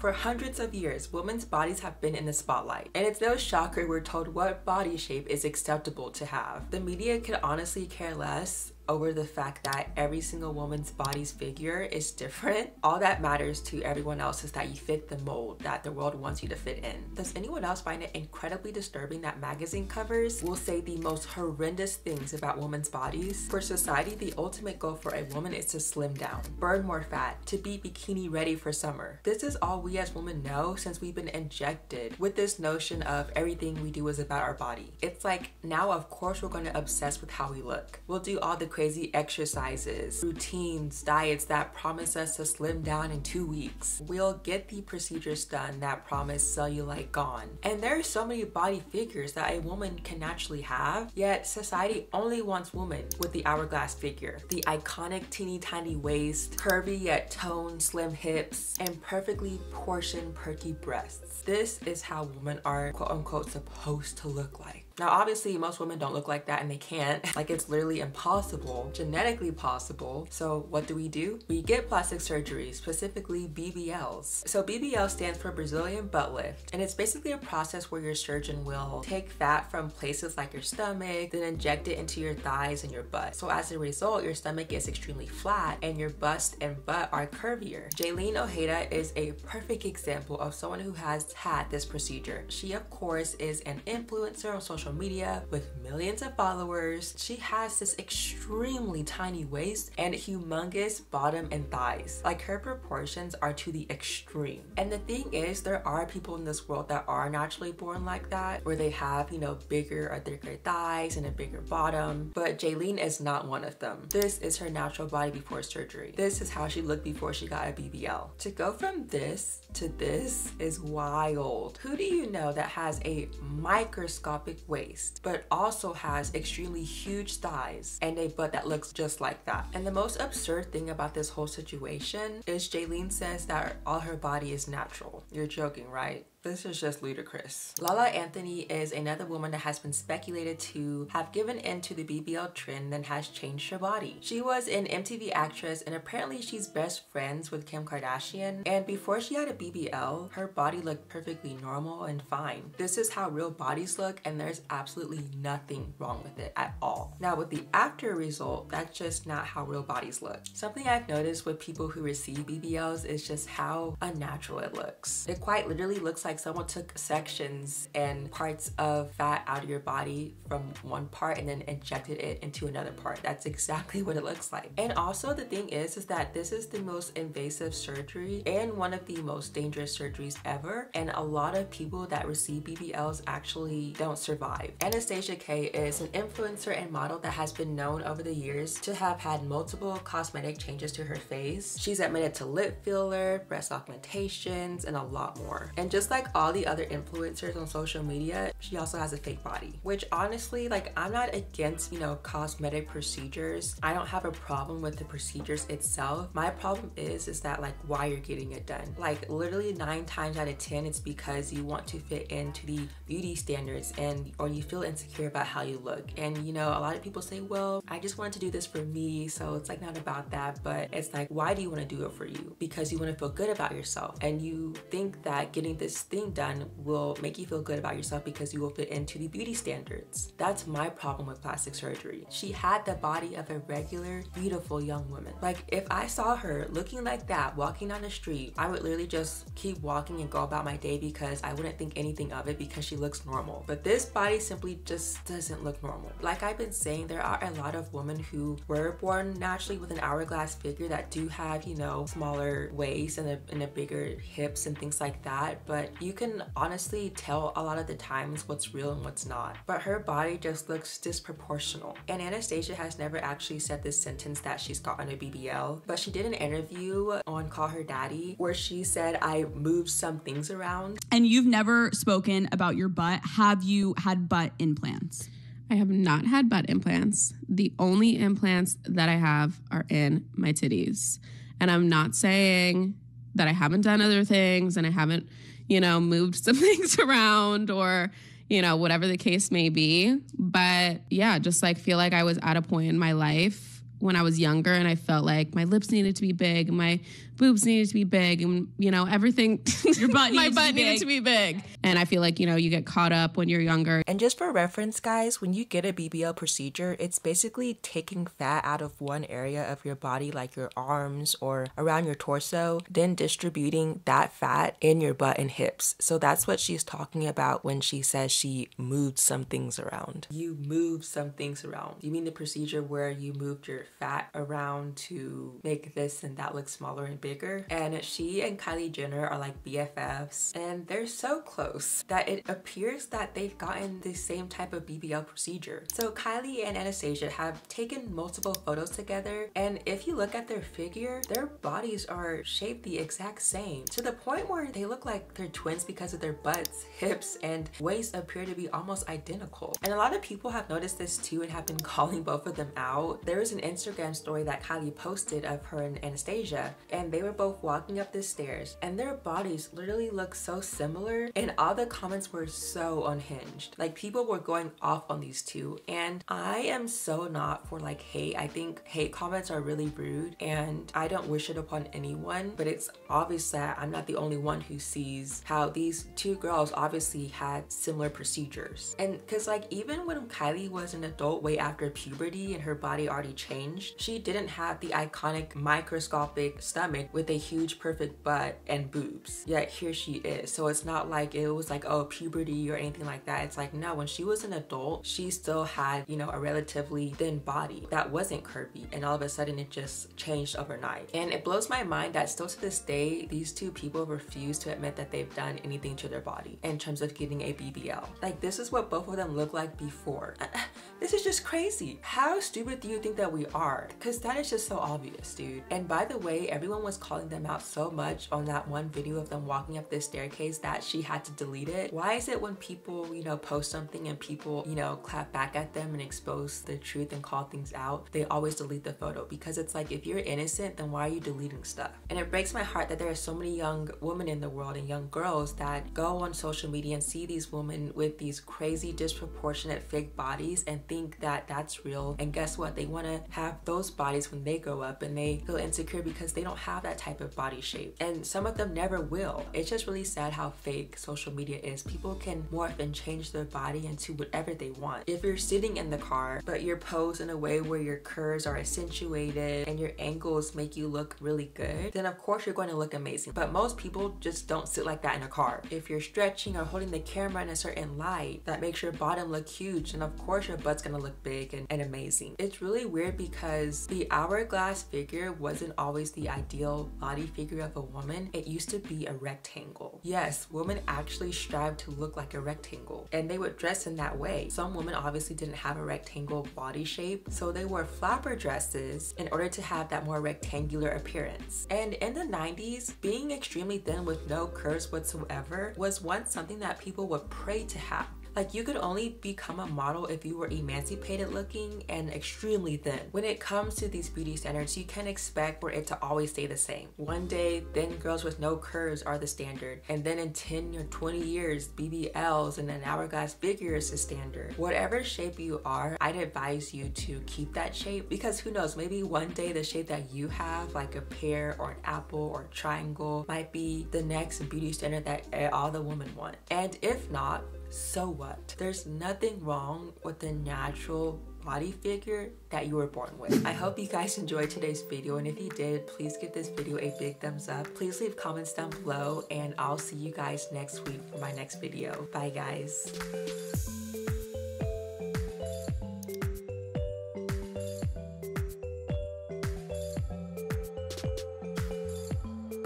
For hundreds of years, women's bodies have been in the spotlight, and it's no shocker we're told what body shape is acceptable to have. The media could honestly care less over the fact that every single woman's body's figure is different. All that matters to everyone else is that you fit the mold that the world wants you to fit in. Does anyone else find it incredibly disturbing that magazine covers will say the most horrendous things about women's bodies? For society, the ultimate goal for a woman is to slim down, burn more fat, to be bikini ready for summer. This is all we as women know since we've been injected with this notion of everything we do is about our body. It's like, now of course we're going to obsess with how we look. We'll do all the crazy exercises, routines, diets that promise us to slim down in 2 weeks. We'll get the procedures done that promise cellulite gone. And there are so many body figures that a woman can naturally have, yet society only wants women with the hourglass figure, the iconic teeny tiny waist, curvy yet toned slim hips, and perfectly portioned perky breasts. This is how women are quote unquote supposed to look like. Now, obviously, most women don't look like that and they can't. Like, it's literally impossible, genetically possible. So what do? We get plastic surgery, specifically BBLs. So BBL stands for Brazilian butt lift. And it's basically a process where your surgeon will take fat from places like your stomach, then inject it into your thighs and your butt. So as a result, your stomach is extremely flat and your bust and butt are curvier. Jaylene Ojeda is a perfect example of someone who has had this procedure. She, of course, is an influencer on social media with millions of followers. She has this extremely tiny waist and humongous bottom and thighs. Like, her proportions are to the extreme. And the thing is, there are people in this world that are naturally born like that, where they have, you know, bigger or thicker thighs and a bigger bottom. But Jaylene is not one of them. This is her natural body before surgery. This is how she looked before she got a BBL. To go from this to this is wild. Who do you know that has a microscopic waist but also has extremely huge thighs and a butt that looks just like that? And the most absurd thing about this whole situation is Jaylene says that all her body is natural. You're joking, right? This is just ludicrous. Lala Anthony is another woman that has been speculated to have given in to the BBL trend and has changed her body. She was an MTV actress and apparently she's best friends with Kim Kardashian. And before she had a BBL, her body looked perfectly normal and fine. This is how real bodies look and there's absolutely nothing wrong with it at all. Now with the after result, that's just not how real bodies look. Something I've noticed with people who receive BBLs is just how unnatural it looks. It quite literally looks like someone took sections and parts of fat out of your body from one part and then injected it into another part. That's exactly what it looks like. And also the thing is that this is the most invasive surgery and one of the most dangerous surgeries ever. And a lot of people that receive BBLs actually don't survive. Anastasia K is an influencer and model that has been known over the years to have had multiple cosmetic changes to her face. She's admitted to lip filler, breast augmentations, and a lot more. And just like all the other influencers on social media, she also has a fake body, which honestly, like, I'm not against, you know, cosmetic procedures. I don't have a problem with the procedures itself. My problem is that, like, why you're getting it done. Like, literally 9 times out of 10, it's because you want to fit into the beauty standards or you feel insecure about how you look. And, you know, a lot of people say, well, I just wanted to do this for me, so it's like not about that. But it's like, why do you want to do it for you? Because you want to feel good about yourself and you think that getting this thing done will make you feel good about yourself because you will fit into the beauty standards. That's my problem with plastic surgery. She had the body of a regular, beautiful young woman. Like, if I saw her looking like that, walking down the street, I would literally just keep walking and go about my day because I wouldn't think anything of it because she looks normal. But this body simply just doesn't look normal. Like I've been saying, there are a lot of women who were born naturally with an hourglass figure that do have, you know, smaller waist and a bigger hips and things like that. But you can honestly tell a lot of the times what's real and what's not. But her body just looks disproportional. And Anastasia has never actually said this sentence that she's gotten a BBL, but she did an interview on Call Her Daddy where she said, I moved some things around. And you've never spoken about your butt. Have you had butt implants? I have not had butt implants. The only implants that I have are in my titties. And I'm not saying that I haven't done other things and I haven't, you know, moved some things around or, you know, whatever the case may be. But yeah, just like feel like I was at a point in my life when I was younger and I felt like my lips needed to be big, my boobs needed to be big and, you know, everything. Your butt my needed butt to be needed big. to be big. And I feel like, you know, you get caught up when you're younger. And just for reference, guys, when you get a BBL procedure, it's basically taking fat out of one area of your body, like your arms or around your torso, then distributing that fat in your butt and hips. So that's what she's talking about when she says she moved some things around. You moved some things around. You mean the procedure where you moved your fat around to make this and that look smaller and bigger? And she and Kylie Jenner are like BFFs, and they're so close that it appears that they've gotten the same type of BBL procedure. So Kylie and Anastasia have taken multiple photos together, and if you look at their figure, their bodies are shaped the exact same, to the point where they look like they're twins because of their butts, hips, and waist appear to be almost identical. And a lot of people have noticed this too and have been calling both of them out. There was an Instagram story that Kylie posted of her and Anastasia, and they were both walking up the stairs, and their bodies literally look so similar, and all the comments were so unhinged. Like, people were going off on these two, and I am so not for like hate. I think hate comments are really rude, and I don't wish it upon anyone, but it's obvious that I'm not the only one who sees how these two girls obviously had similar procedures. And because like even when Kylie was an adult way after puberty and her body already changed, she didn't have the iconic microscopic stomach with a huge perfect butt and boobs, yet here she is. So it's not like it was like, oh, puberty or anything like that. It's like, no, when she was an adult, she still had, you know, a relatively thin body that wasn't curvy, and all of a sudden it just changed overnight. And it blows my mind that still to this day these two people refuse to admit that they've done anything to their body in terms of getting a BBL. Like, this is what both of them look like before. This is just crazy. How stupid do you think that we are? Because that is just so obvious, dude. And by the way, everyone was calling them out so much on that one video of them walking up this staircase that she had to delete it. Why is it when people, you know, post something and people, you know, clap back at them and expose the truth and call things out, they always delete the photo? Because it's like, if you're innocent, then why are you deleting stuff? And it breaks my heart that there are so many young women in the world and young girls that go on social media and see these women with these crazy disproportionate fake bodies and think that that's real. And guess what? They want to have those bodies when they grow up, and they feel insecure because they don't have that type of body shape, and some of them never will. It's just really sad how fake social media is. People can morph and change their body into whatever they want. If you're sitting in the car but you're posed in a way where your curves are accentuated and your angles make you look really good, then of course you're going to look amazing. But most people just don't sit like that in a car. If you're stretching or holding the camera in a certain light that makes your bottom look huge, then of course your butt's gonna look big and amazing. It's really weird because the hourglass figure wasn't always the ideal body figure of a woman. It used to be a rectangle. Yes, women actually strive to look like a rectangle, and they would dress in that way. Some women obviously didn't have a rectangle body shape, so they wore flapper dresses in order to have that more rectangular appearance. And in the 90s, being extremely thin with no curves whatsoever was once something that people would pray to have. Like, you could only become a model if you were emancipated looking and extremely thin. When it comes to these beauty standards, you can expect for it to always stay the same. One day, thin girls with no curves are the standard, and then in 10 or 20 years, BBLs and an hourglass figure is the standard. Whatever shape you are, I'd advise you to keep that shape, because who knows, maybe one day the shape that you have, like a pear or an apple or a triangle, might be the next beauty standard that all the women want. And if not, so what? There's nothing wrong with the natural body figure that you were born with. I hope you guys enjoyed today's video, and if you did, please give this video a big thumbs up. Please leave comments down below, and I'll see you guys next week for my next video. Bye, guys.